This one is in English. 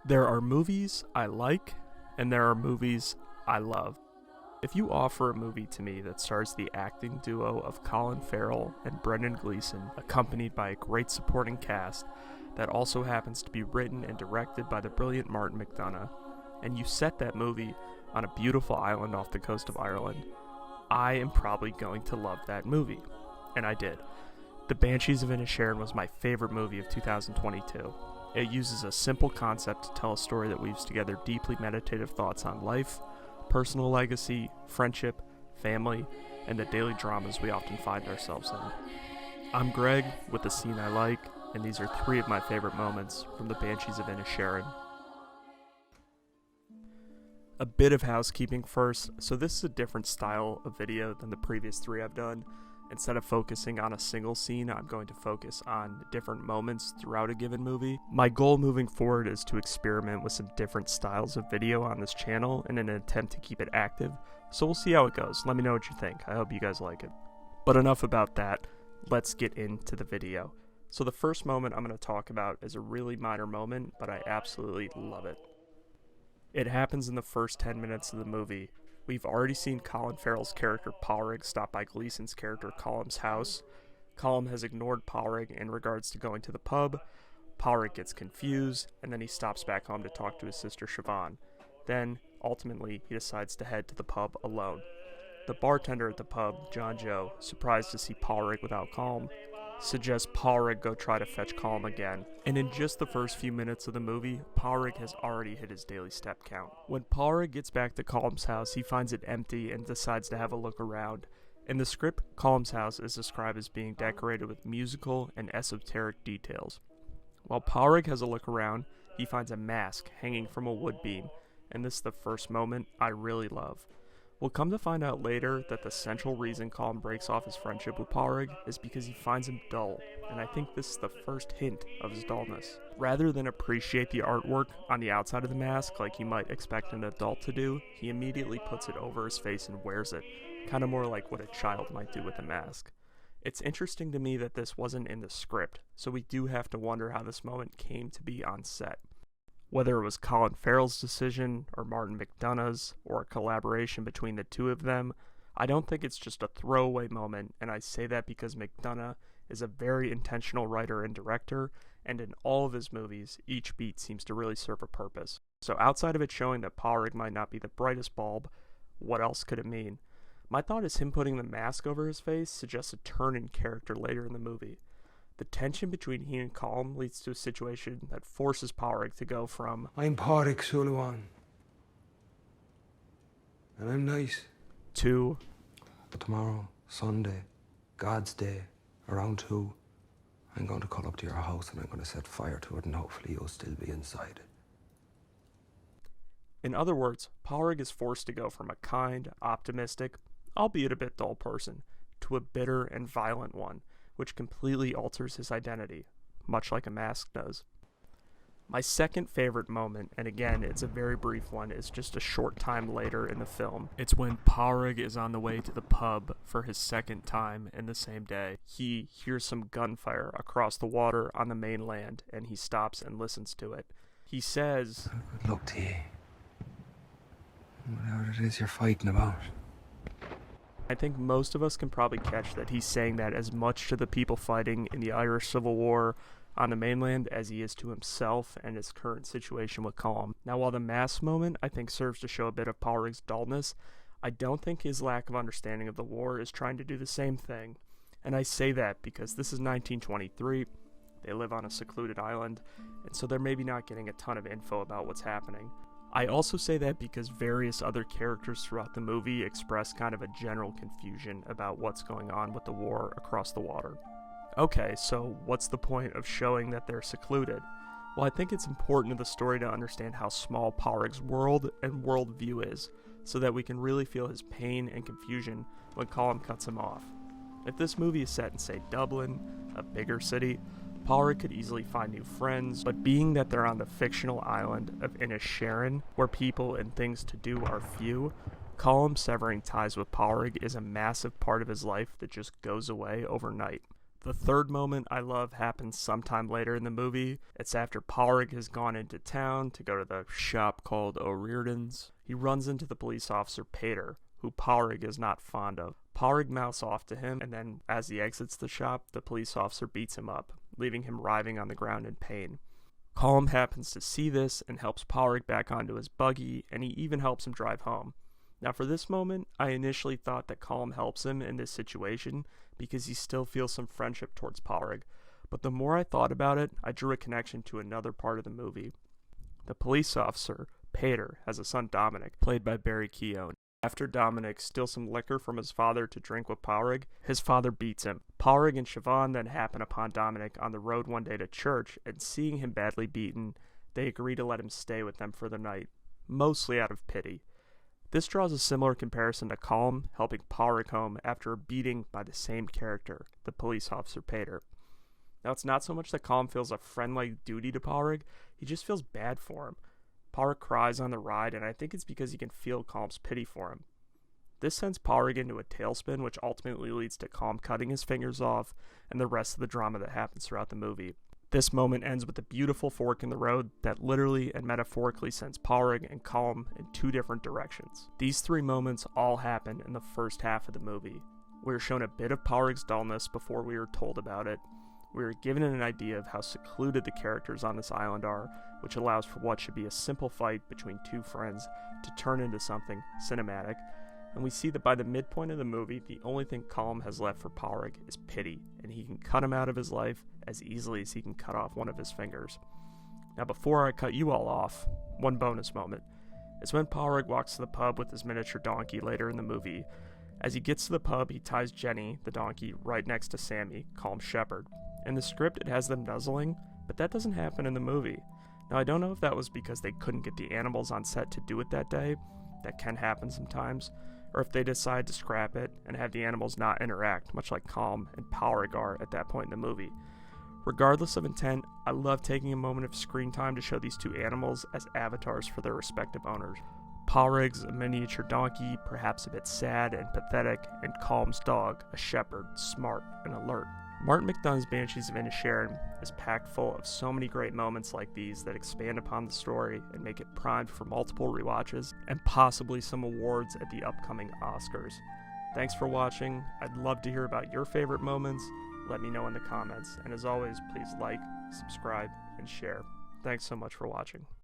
There are movies I like, and there are movies I love. If you offer a movie to me that stars the acting duo of Colin Farrell and Brendan Gleeson, accompanied by a great supporting cast that also happens to be written and directed by the brilliant Martin McDonagh, and you set that movie on a beautiful island off the coast of Ireland, I am probably going to love that movie. And I did. The Banshees of Inisherin was my favorite movie of 2022. It uses a simple concept to tell a story that weaves together deeply meditative thoughts on life, personal legacy, friendship, family, and the daily dramas we often find ourselves in. I'm Greg with the scene I like, and these are three of my favorite moments from the Banshees of Inisherin. A bit of housekeeping first. So this is a different style of video than the previous three I've done. Instead of focusing on a single scene, I'm going to focus on different moments throughout a given movie. My goal moving forward is to experiment with some different styles of video on this channel in an attempt to keep it active, so we'll see how it goes. Let me know what you think. I hope you guys like it. But enough about that, let's get into the video. So the first moment I'm going to talk about is a really minor moment, but I absolutely love it. It happens in the first 10 minutes of the movie. We've already seen Colin Farrell's character Palrig stop by Gleeson's character Colum's house. Colum has ignored Palrig in regards to going to the pub. Palrig gets confused, and then he stops back home to talk to his sister Siobhan. Then, ultimately, he decides to head to the pub alone. The bartender at the pub, John Joe, surprised to see Palrig without Colum, suggests Palrig go try to fetch Colum again. And in just the first few minutes of the movie, Palrig has already hit his daily step count. When Palrig gets back to Colum's house, he finds it empty and decides to have a look around. In the script, Colum's house is described as being decorated with musical and esoteric details. While Palrig has a look around, he finds a mask hanging from a wood beam, and this is the first moment I really love. We'll come to find out later that the central reason Colin breaks off his friendship with Palrig is because he finds him dull, and I think this is the first hint of his dullness. Rather than appreciate the artwork on the outside of the mask like you might expect an adult to do, he immediately puts it over his face and wears it, kind of more like what a child might do with a mask. It's interesting to me that this wasn't in the script, so we do have to wonder how this moment came to be on set. Whether it was Colin Farrell's decision, or Martin McDonagh's, or a collaboration between the two of them, I don't think it's just a throwaway moment, and I say that because McDonagh is a very intentional writer and director, and in all of his movies, each beat seems to really serve a purpose. So outside of it showing that Palrig might not be the brightest bulb, what else could it mean? My thought is him putting the mask over his face suggests a turn in character later in the movie. The tension between he and Colin leads to a situation that forces Palrig to go from I'm Pádraig Sullivan, and I'm nice. To But tomorrow, Sunday, God's day, around 2, I'm going to call up to your house and I'm going to set fire to it, and hopefully you'll still be inside. In other words, Palrig is forced to go from a kind, optimistic, albeit a bit dull person, to a bitter and violent one, which completely alters his identity, much like a mask does. My second favorite moment, and again, it's a very brief one, is just a short time later in the film. It's when Palrig is on the way to the pub for his second time in the same day. He hears some gunfire across the water on the mainland, and he stops and listens to it. He says, Good luck to you. Whatever it is you're fighting about. I think most of us can probably catch that he's saying that as much to the people fighting in the Irish Civil War on the mainland as he is to himself and his current situation with Colin. Now, while the mask moment I think serves to show a bit of Palrig's dullness, I don't think his lack of understanding of the war is trying to do the same thing. And I say that because this is 1923, they live on a secluded island, and so they're maybe not getting a ton of info about what's happening. I also say that because various other characters throughout the movie express kind of a general confusion about what's going on with the war across the water. Okay, so what's the point of showing that they're secluded? Well, I think it's important to the story to understand how small Palrig's world and worldview is, so that we can really feel his pain and confusion when Colin cuts him off. If this movie is set in, say, Dublin, a bigger city, Palrig could easily find new friends, but being that they're on the fictional island of Inisherin, where people and things to do are few, Colin severing ties with Palrig is a massive part of his life that just goes away overnight. The third moment I love happens sometime later in the movie. It's after Paurig has gone into town to go to the shop called O'Riordan's. He runs into the police officer Pater, who Paurig is not fond of. Paurig mouths off to him, and then as he exits the shop, the police officer beats him up, leaving him writhing on the ground in pain. Colin happens to see this and helps Paurig back onto his buggy, and he even helps him drive home. Now for this moment, I initially thought that Colin helps him in this situation because he still feels some friendship towards Paurig, but the more I thought about it, I drew a connection to another part of the movie. The police officer, Pater, has a son Dominic, played by Barry Keoghan. After Dominic steals some liquor from his father to drink with Paurig, his father beats him. Paurig and Siobhan then happen upon Dominic on the road one day to church, and seeing him badly beaten, they agree to let him stay with them for the night, mostly out of pity. This draws a similar comparison to Colin helping Paurig home after a beating by the same character, the police officer Pater. Now it's not so much that Colin feels a friend-like duty to Paurig, he just feels bad for him. Paurig cries on the ride, and I think it's because he can feel Colin's pity for him. This sends Paurig into a tailspin, which ultimately leads to Colin cutting his fingers off and the rest of the drama that happens throughout the movie. This moment ends with a beautiful fork in the road that literally and metaphorically sends Paurig and Colin in two different directions. These three moments all happen in the first half of the movie. We are shown a bit of Paurig's dullness before we are told about it. We are given an idea of how secluded the characters on this island are, which allows for what should be a simple fight between two friends to turn into something cinematic, and we see that by the midpoint of the movie, the only thing Colin has left for Paurig is pity, and he can cut him out of his life as easily as he can cut off one of his fingers. Now before I cut you all off, one bonus moment is when Paurig walks to the pub with his miniature donkey later in the movie. As he gets to the pub, he ties Jenny, the donkey, right next to Sammy, Colm's shepherd. In the script, it has them nuzzling, but that doesn't happen in the movie. Now, I don't know if that was because they couldn't get the animals on set to do it that day, that can happen sometimes, or if they decide to scrap it and have the animals not interact, much like Colm and Paurig are at that point in the movie. Regardless of intent, I love taking a moment of screen time to show these two animals as avatars for their respective owners. Paurig's a miniature donkey, perhaps a bit sad and pathetic, and Colm's dog, a shepherd, smart and alert. Martin McDonagh's Banshees of Inisherin is packed full of so many great moments like these that expand upon the story and make it primed for multiple rewatches and possibly some awards at the upcoming Oscars. Thanks for watching. I'd love to hear about your favorite moments. Let me know in the comments. And as always, please like, subscribe, and share. Thanks so much for watching.